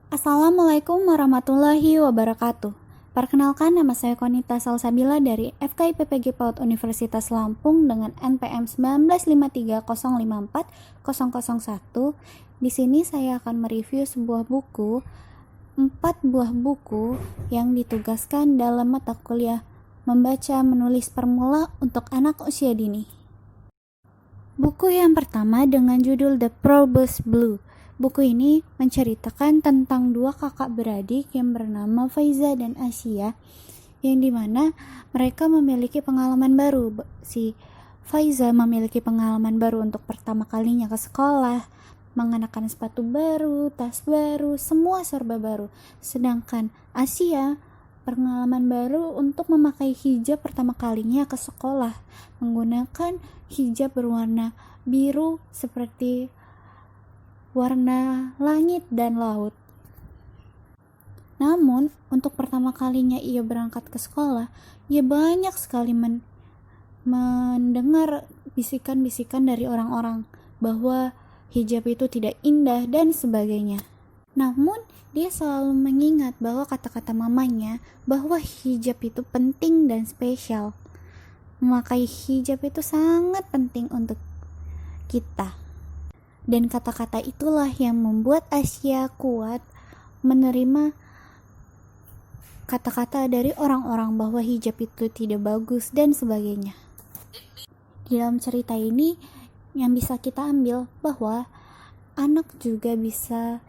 Assalamualaikum warahmatullahi wabarakatuh. Perkenalkan, nama saya Konita Salsabila dari FKIPPG PAUD Universitas Lampung dengan NPM 19530540001. Di sini saya akan mereview sebuah buku, 4 buah buku yang ditugaskan dalam mata kuliah membaca menulis permula untuk anak usia dini. Buku yang pertama dengan judul The Probus Blue. Buku ini menceritakan tentang dua kakak beradik yang bernama Faiza dan Asia, yang dimana mereka memiliki pengalaman baru. Si Faiza memiliki pengalaman baru untuk pertama kalinya ke sekolah, mengenakan sepatu baru, tas baru, semua serba baru. Sedangkan Asia pengalaman baru untuk memakai hijab pertama kalinya ke sekolah, menggunakan hijab berwarna biru seperti warna langit dan laut. Namun, untuk pertama kalinya ia berangkat ke sekolah, ia banyak sekali mendengar bisikan-bisikan dari orang-orang bahwa hijab itu tidak indah dan sebagainya. Namun, dia selalu mengingat bahwa kata-kata mamanya bahwa hijab itu penting dan spesial. Memakai hijab itu sangat penting untuk kita. Dan kata-kata itulah yang membuat Asia kuat menerima kata-kata dari orang-orang bahwa hijab itu tidak bagus dan sebagainya. Di dalam cerita ini yang bisa kita ambil bahwa anak juga bisa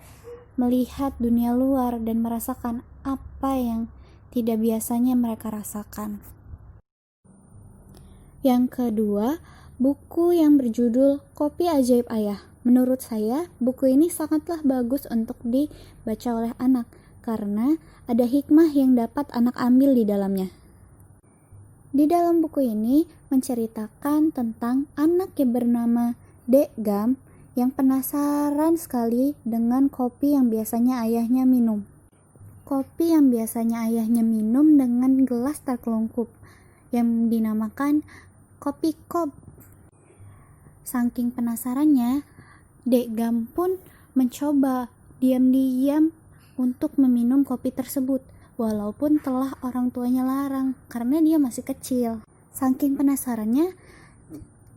melihat dunia luar dan merasakan apa yang tidak biasanya mereka rasakan. Yang kedua, buku yang berjudul Kopi Ajaib Ayah. Menurut saya, buku ini sangatlah bagus untuk dibaca oleh anak karena ada hikmah yang dapat anak ambil di dalamnya. Di dalam buku ini menceritakan tentang anak yang bernama Dek Gam yang penasaran sekali dengan kopi yang biasanya ayahnya minum. Kopi yang biasanya ayahnya minum dengan gelas terkelungkup yang dinamakan kopi kop. Saking penasarannya, Dek Gam pun mencoba diam-diam untuk meminum kopi tersebut, walaupun telah orang tuanya larang karena dia masih kecil. Saking penasarannya,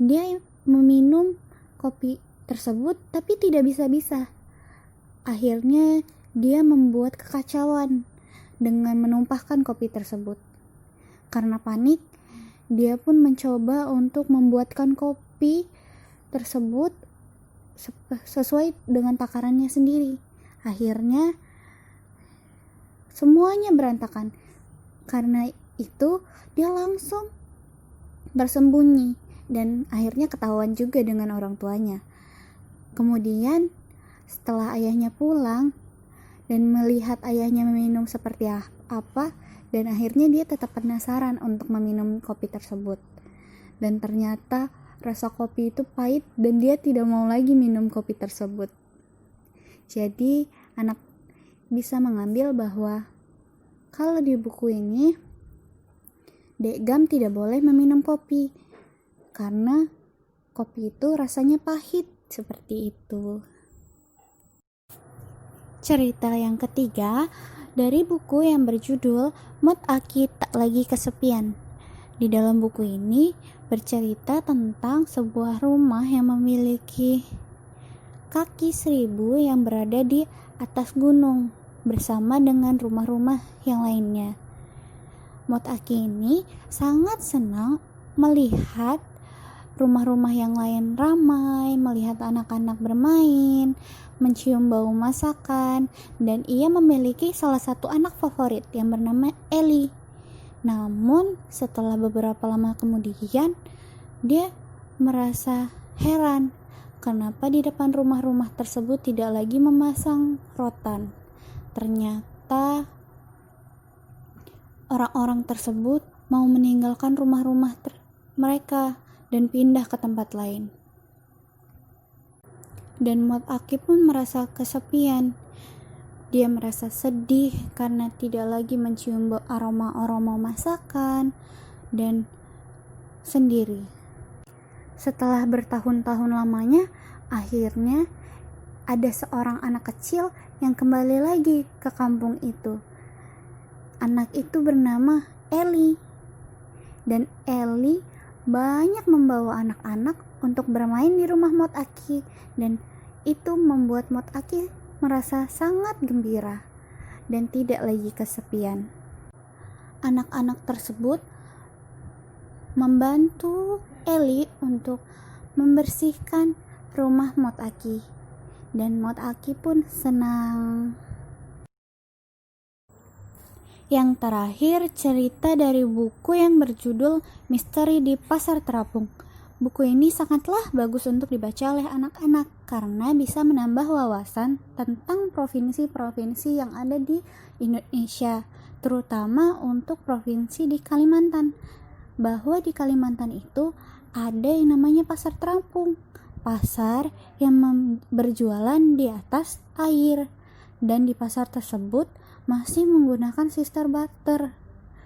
dia meminum kopi tersebut tapi tidak bisa-bisa. Akhirnya dia membuat kekacauan dengan menumpahkan kopi tersebut. Karena panik, dia pun mencoba untuk membuatkan kopi tersebut sesuai dengan takarannya sendiri. Akhirnya semuanya berantakan. Karena itu dia langsung bersembunyi dan akhirnya ketahuan juga dengan orang tuanya. Kemudian setelah ayahnya pulang dan melihat ayahnya meminum seperti apa, dan akhirnya dia tetap penasaran untuk meminum kopi tersebut. Dan ternyata rasa kopi itu pahit dan dia tidak mau lagi minum kopi tersebut. Jadi anak bisa mengambil bahwa kalau di buku ini Dek Gam tidak boleh meminum kopi karena kopi itu rasanya pahit, seperti itu. Cerita yang ketiga dari buku yang berjudul Mot Aki Tak Lagi Kesepian. Di dalam buku ini bercerita tentang sebuah rumah yang memiliki kaki 1000 yang berada di atas gunung bersama dengan rumah-rumah yang lainnya. Mot Aki ini sangat senang melihat rumah-rumah yang lain ramai, melihat anak-anak bermain, mencium bau masakan, dan ia memiliki salah satu anak favorit yang bernama Eli. Namun setelah beberapa lama kemudian dia merasa heran kenapa di depan rumah-rumah tersebut tidak lagi memasang rotan. Ternyata orang-orang tersebut mau meninggalkan rumah-rumah mereka dan pindah ke tempat lain. Dan Mot Aki pun merasa kesepian. Dia merasa sedih karena tidak lagi mencium aroma-aroma masakan dan sendiri. Setelah bertahun-tahun lamanya, akhirnya ada seorang anak kecil yang kembali lagi ke kampung itu. Anak itu bernama Eli. Dan Eli banyak membawa anak-anak untuk bermain di rumah Mot Aki, dan itu membuat Mot Aki merasa sangat gembira dan tidak lagi kesepian. Anak-anak tersebut membantu Eli untuk membersihkan rumah Mot Aki, dan Mot Aki pun senang. Yang terakhir, cerita dari buku yang berjudul Misteri di Pasar Terapung. Buku ini sangatlah bagus untuk dibaca oleh anak-anak karena bisa menambah wawasan tentang provinsi-provinsi yang ada di Indonesia, terutama untuk provinsi di Kalimantan. Bahwa di Kalimantan itu ada yang namanya pasar terapung, pasar yang berjualan di atas air, dan di pasar tersebut masih menggunakan sistem barter,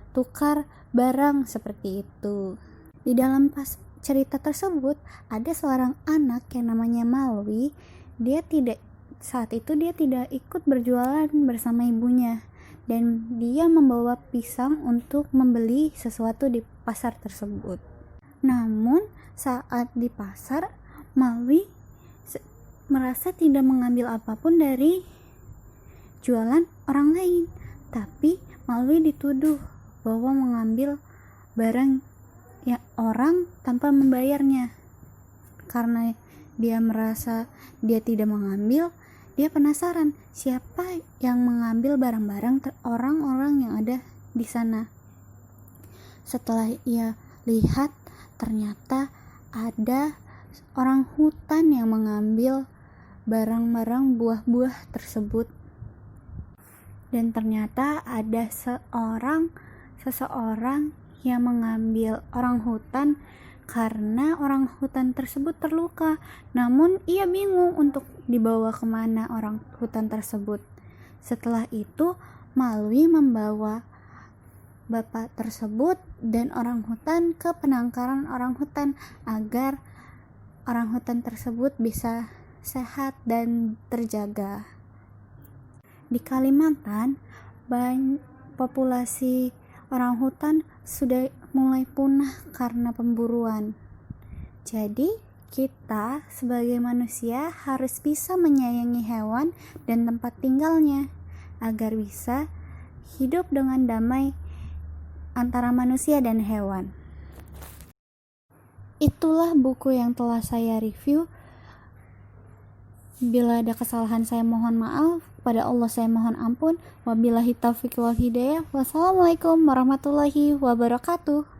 tukar barang seperti itu. Di dalam cerita tersebut ada seorang anak yang namanya Malwi. Saat itu dia tidak ikut berjualan bersama ibunya, dan dia membawa pisang untuk membeli sesuatu di pasar tersebut. Namun saat di pasar, Malwi merasa tidak mengambil apapun dari jualan orang lain, tapi Malwi dituduh bahwa mengambil barang ya orang tanpa membayarnya. Karena dia merasa dia tidak mengambil, dia penasaran siapa yang mengambil barang-barang orang-orang yang ada di sana. Setelah ia lihat, ternyata ada orang hutan yang mengambil barang-barang buah-buah tersebut. Dan ternyata ada seseorang yang mengambil orang hutan karena orang hutan tersebut terluka. Namun ia bingung untuk dibawa kemana orang hutan tersebut. Setelah itu Malwi membawa bapak tersebut dan orang hutan ke penangkaran orang hutan agar orang hutan tersebut bisa sehat dan terjaga. Di Kalimantan, populasi orang hutan sudah mulai punah karena pemburuan. Jadi, kita sebagai manusia harus bisa menyayangi hewan dan tempat tinggalnya agar bisa hidup dengan damai antara manusia dan hewan. Itulah buku yang telah saya review. Bila ada kesalahan saya mohon maaf, pada Allah saya mohon ampun. Wabillahi taufiq wal hidayah. Wassalamualaikum warahmatullahi wabarakatuh.